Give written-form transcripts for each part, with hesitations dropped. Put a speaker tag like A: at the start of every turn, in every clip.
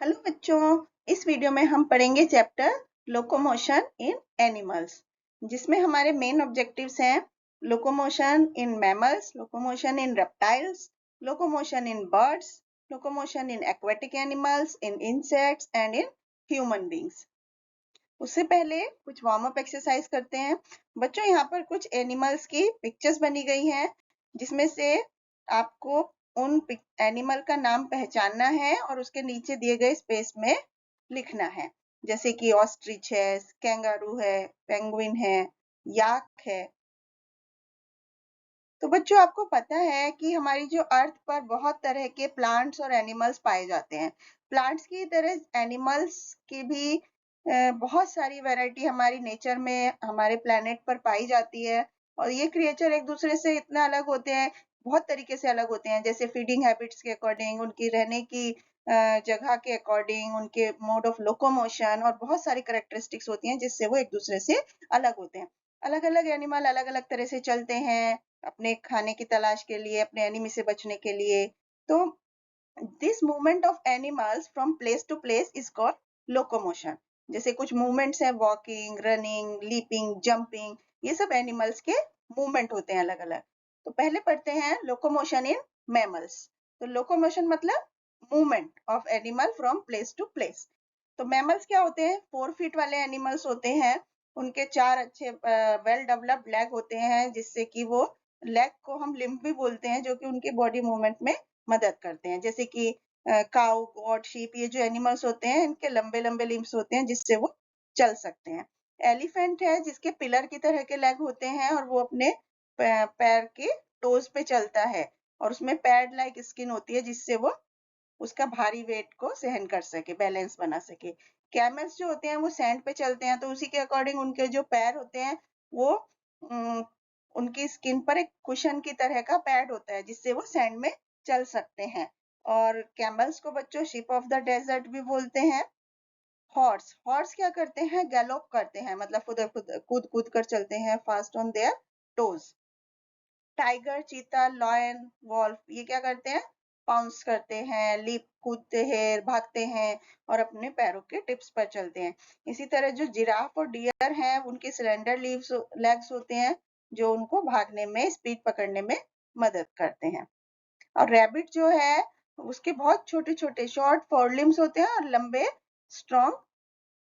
A: Hello बच्चों, इस video में हम पढ़ेंगे चैप्टर लोकोमोशन इन एनिमल्स, जिसमें हमारे मेन ऑब्जेक्टिव्स हैं locomotion in mammals, locomotion in reptiles, locomotion in birds, locomotion in aquatic animals, in insects and in human beings. उससे पहले कुछ वार्म अप एक्सरसाइज करते हैं। बच्चों, यहाँ पर कुछ एनिमल्स की पिक्चर्स बनी गई हैं, जिसमें से आपको उन एनिमल का नाम पहचानना है और उसके नीचे दिए गए स्पेस में लिखना है। जैसे कि ऑस्ट्रिच है, कैंगारू है, पेंगुइन है, याक है। तो बच्चों, आपको पता है कि हमारी जो अर्थ पर बहुत तरह के प्लांट्स और एनिमल्स पाए जाते हैं। प्लांट्स की तरह एनिमल्स की भी बहुत सारी वैरायटी हमारी नेचर में, हमारे प्लेनेट पर पाई जाती है। और ये क्रिएचर एक दूसरे से इतना अलग होते हैं, बहुत तरीके से अलग होते हैं। जैसे फीडिंग हैबिट्स के अकॉर्डिंग, उनकी रहने की जगह के अकॉर्डिंग, उनके मोड ऑफ लोकोमोशन और बहुत सारी कैरेक्टरिस्टिक्स होती हैं जिससे वो एक दूसरे से अलग होते हैं। अलग अलग एनिमल अलग अलग तरह से चलते हैं अपने खाने की तलाश के लिए, अपने एनिमी से बचने के लिए। तो this movement of animals from place to place is called locomotion. जैसे कुछ मूवमेंट्स हैं, वॉकिंग, रनिंग, लीपिंग, जंपिंग, ये सब एनिमल्स के मूवमेंट होते हैं अलग अलग। तो पहले पढ़ते हैं लोकोमोशन इन मैमल्स। तो लोकोमोशन मतलब movement of animal from place to place. तो मैमल्स क्या होते हैं? 4 फीट वाले एनिमल्स होते हैं। उनके 4 अच्छे वेल डेवलप्ड लेग होते हैं, जिससे कि वो लेग को हम लिम्ब भी बोलते हैं, जो कि उनके बॉडी मूवमेंट में मदद करते हैं। जैसे कि काऊ, गॉट, शीप, ये जो एनिमल्स होते हैं, इनके लंबे लंबे लिम्स होते हैं जिससे वो चल सकते हैं। एलिफेंट है जिसके पिलर की तरह के लेग होते हैं और वो अपने पैर के टोज पे चलता है, और उसमें पैड लाइक स्किन होती है जिससे वो उसका भारी वेट को सहन कर सके, बैलेंस बना सके। कैमल्स जो होते हैं वो सैंड पे चलते हैं, तो उसी के अकॉर्डिंग उनके जो पैर होते हैं वो उनकी स्किन पर एक कुशन की तरह का पैड होता है जिससे वो सैंड में चल सकते हैं। और कैमल्स को बच्चों शिप ऑफ द डेजर्ट भी बोलते हैं। हॉर्स हॉर्स क्या करते हैं? गैलोप करते हैं, मतलब कूद कूद कर चलते हैं, fast on their toes. Tiger, चीता, लॉयन, वॉल्फ, ये क्या करते हैं? पाउंस करते हैं, लीप, कूदते हैं, भागते हैं और अपने पैरों के टिप्स पर चलते हैं। इसी तरह जो जिराफ और डियर हैं, उनके सिलेंडर लेग्स होते हैं जो उनको भागने में, स्पीड पकड़ने में मदद करते हैं। और रैबिट जो है, उसके बहुत छोटे छोटे शॉर्ट फोर लिम्स होते हैं और लंबे स्ट्रॉन्ग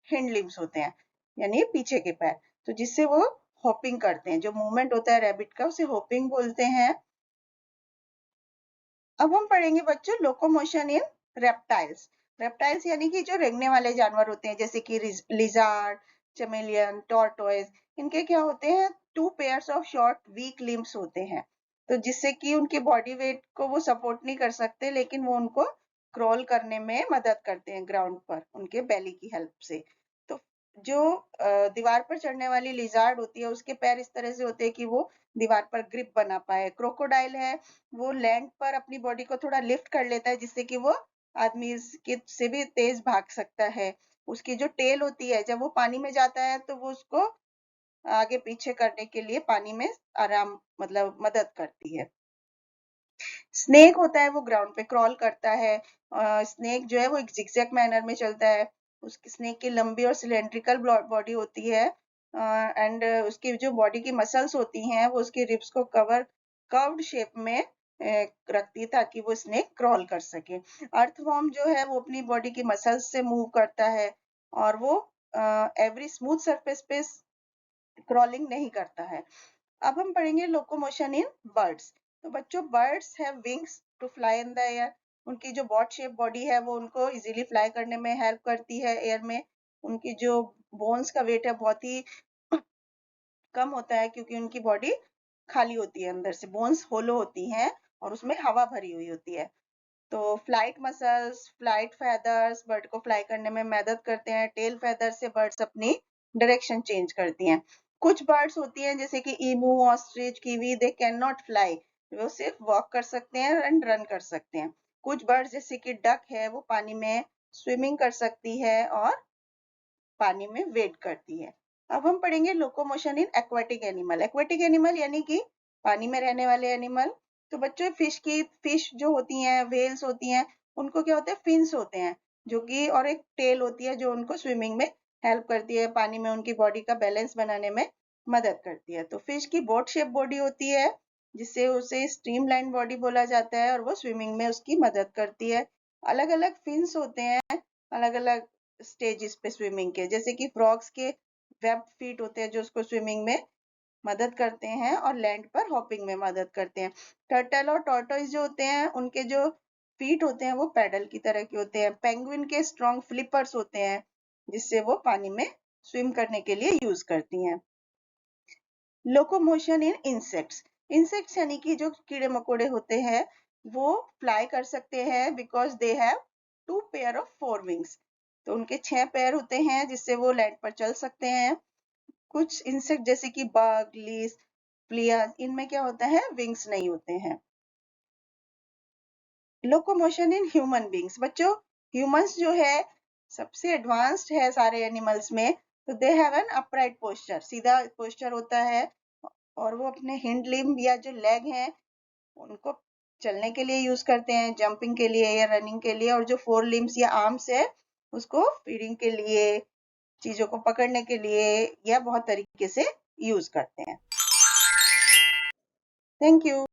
A: हिंड लिम्स होते हैं, यानी पीछे के पैर, तो जिससे वो होपिंग करते हैं। जो मूवमेंट होता है रैबिट का, उसे होपिंग बोलते हैं। अब हम पढ़ेंगे बच्चों लोकोमोशन इन रेप्टाइल्स। रेप्टाइल्स यानी कि जो रेंगने वाले जानवर होते हैं, जैसे कि लिजार्ड, चमेलियन, टॉर्टोइज। इनके क्या होते हैं? 2 pairs of short weak limbs होते हैं, तो जिससे कि उनके बॉडी वेट को वो सपोर्ट नहीं कर सकते, लेकिन वो उनको क्रॉल करने में मदद करते हैं ग्राउंड पर उनके बेली की हेल्प से। तो जो दीवार पर चढ़ने वाली लिजार्ड होती है, उसके पैर इस तरह से होते हैं कि वो दीवार पर ग्रिप बना पाए। क्रोकोडाइल है, वो लैंड पर अपनी बॉडी को थोड़ा लिफ्ट कर लेता है, जिससे कि वो आदमी के से भी तेज भाग सकता है। उसकी जो टेल होती है, जब वो पानी में जाता है तो वो उसको आगे पीछे करने के लिए पानी में आराम, मतलब मदद करती है। स्नेक होता है, वो ग्राउंड पे क्रॉल करता है। स्नेक जो है वो एक जिगजैग मैनर में चलता है। उसकी स्नेक की लंबी और सिलेंड्रिकल बॉडी होती है, एंड उसकी जो बॉडी की मसल्स होती हैं वो उसकी रिब्स को कर्व्ड शेप में रखती है, ताकि वो स्नेक क्रॉल कर सके। अर्थवॉर्म जो है वो अपनी बॉडी की मसल्स से मूव करता है, और वो एवरी स्मूथ सरफेस पे क्रॉलिंग नहीं करता है। अब हम पढ़ेंगे लोकोमोशन इन बर्ड्स। तो बच्चों, birds have wings to fly in the air. उनकी जो बॉड शेप बॉडी है वो उनको इजीली फ्लाई करने में हेल्प करती है एयर में। उनकी जो बोन्स का वेट है बहुत ही कम होता है, क्योंकि उनकी बॉडी खाली होती है, अंदर से बोन्स होलो होती हैं और उसमें हवा भरी हुई होती है। तो flight muscles, flight feathers bird को फ्लाई करने में मदद करते हैं। टेल फेदर से बर्ड्स अपनी डायरेक्शन चेंज करती हैं। कुछ बर्ड्स होती हैं जैसे कि emu, ostrich, kiwi, they can not fly, वो सिर्फ वॉक कर सकते हैं एंड रन कर सकते हैं। कुछ बर्ड्स जैसे कि डक है, वो पानी में स्विमिंग कर सकती है और पानी में वेट करती है। अब हम पढ़ेंगे लोकोमोशन इन एक्वाटिक एनिमल। एक्वाटिक एनिमल यानी कि पानी में रहने वाले एनिमल। तो बच्चों, फिश जो होती हैं, व्हेल्स होती हैं, उनको क्या होते हैं? फिन्स होते हैं, जो कि, और एक टेल होती है जो उनको स्विमिंग में हेल्प करती है, पानी में उनकी बॉडी का बैलेंस बनाने में मदद करती है। तो फिश की बोट शेप बॉडी होती है, जिससे उसे स्ट्रीमलाइन बॉडी बोला जाता है, और वो स्विमिंग में उसकी मदद करती है। अलग अलग फिन्स होते हैं अलग अलग स्टेजेस पे स्विमिंग के, जैसे कि फ्रॉग्स के वेब फीट होते हैं जो उसको स्विमिंग में मदद करते हैं और लैंड पर हॉपिंग में मदद करते हैं। टर्टल और टॉर्टोइस जो होते हैं, उनके जो फीट होते हैं वो पैडल की तरह के होते हैं। पेंगुइन के स्ट्रॉन्ग फ्लिपर्स होते हैं, जिससे वो पानी में स्विम करने के लिए यूज करती हैं। लोकोमोशन इन इंसेक्ट्स, इंसेक्ट्स यानी कि जो कीड़े मकोड़े होते हैं, वो फ्लाई कर सकते हैं because they have 2 pair of 4 wings. तो उनके 6 पैर होते हैं जिससे वो लैंड पर चल सकते हैं। कुछ इंसेक्ट जैसे कि बग, लीस, फ्लियाज, इनमें क्या होता है, विंग्स नहीं होते हैं। लोकोमोशन इन ह्यूमन बींग्स, बच्चों ह्यूमंस जो है सबसे एडवांस्ड है सारे एनिमल्स में। तो they have an upright posture, सीधा पोस्चर होता है, और वो अपने हिंड लिम्ब या जो लेग हैं उनको चलने के लिए यूज करते हैं, जंपिंग के लिए या रनिंग के लिए, और जो 4 लिम्स या आर्म्स है उसको फीडिंग के लिए, चीजों को पकड़ने के लिए, या बहुत तरीके से यूज करते हैं। Thank you.